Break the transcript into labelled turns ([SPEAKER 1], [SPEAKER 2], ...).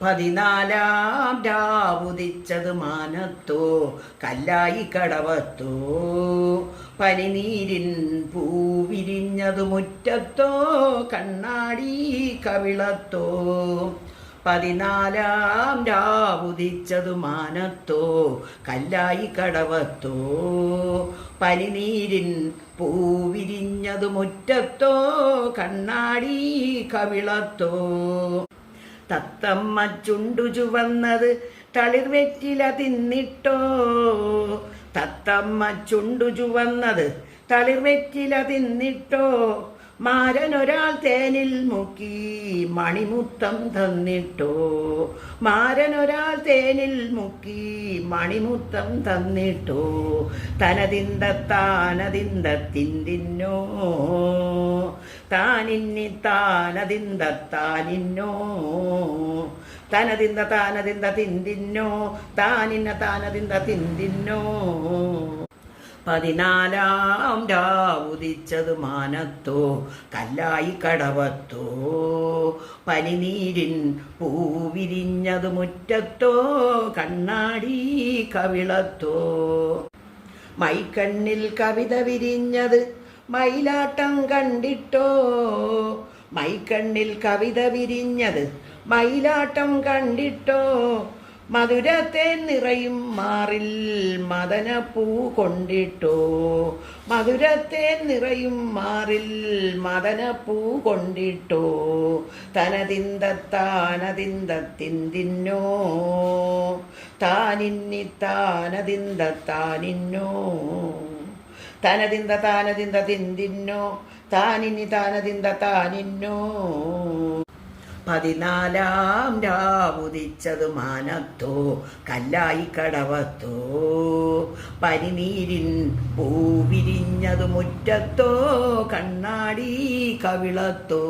[SPEAKER 1] 14 രാവുദിച്ചത് മാനത്തോ കല്ലായി കടവത്തോ പനിനീരിൻ പൂവിരിഞ്ഞതു മുറ്റത്തോ കണ്ണാടി കവിളത്തോ 14 രാവുദിച്ചതു മാനത്തോ കല്ലായി കടവത്തോ പനിനീരിൻ പൂവിരിഞ്ഞതു മുറ്റത്തോ കണ്ണാടി കവിളത്തോ തത്തമ്മ ചുണ്ടു ചുവന്നത് തളിർവെറ്റില തിന്നിട്ടോ തത്തമ്മ ചുണ്ടു ചുവന്നത് തളിർവെറ്റില തിന്നിട്ടോ മാരനൊരാൾ തേനിൽ മുക്കി മണിമുത്തം തന്നിട്ടോ മാരനൊരാൾ തേനിൽ മുക്കി മണിമുത്തം തന്നിട്ടോ തനതിന്തത്താനതിന്തത്തിന്തിന്നോ താനിന്നി താനതിന്തത്താനിന്നോ തനതിന്ത താനതിന്ത തിന്തിന്നോ താനിന്ന താനതിന്ത തിന്തിന്നോ 14 രാവുദിച്ചത് മാനത്തോ കല്ലായി കടവത്തോ പനിനീരിൻ പൂവിരിഞ്ഞതു മുറ്റത്തോ കണ്ണാടി കവിളത്തോ മൈക്കണ്ണിൽ കവിത വിരിഞ്ഞത് മയിലാട്ടം കണ്ടിട്ടോ മൈക്കണ്ണിൽ കവിത വിരിഞ്ഞത് മയിലാട്ടം കണ്ടിട്ടോ മധുരത്തെ നിറയും മാറിൽ മദനപ്പൂ കൊണ്ടിട്ടോ മധുരത്തെ നിറയും മാറിൽ മദനപ്പൂ കൊണ്ടിട്ടോ തനതിന്തത്താനതിന്തത്തിന്തിന്നോ താനിന്നി താനതിന്തത്താനിന്നോ തനതിന്ത താനതിന്ത തിന്തിന്നോ താനിന്നി താനതിന്ത താനിന്നോ 14 രാവുദിച്ചത് മാനത്തോ കല്ലായി കടവത്തോ പനിനീരിൻ പൂവിരിഞ്ഞതു മുറ്റത്തോ കണ്ണാടി കവിളത്തോ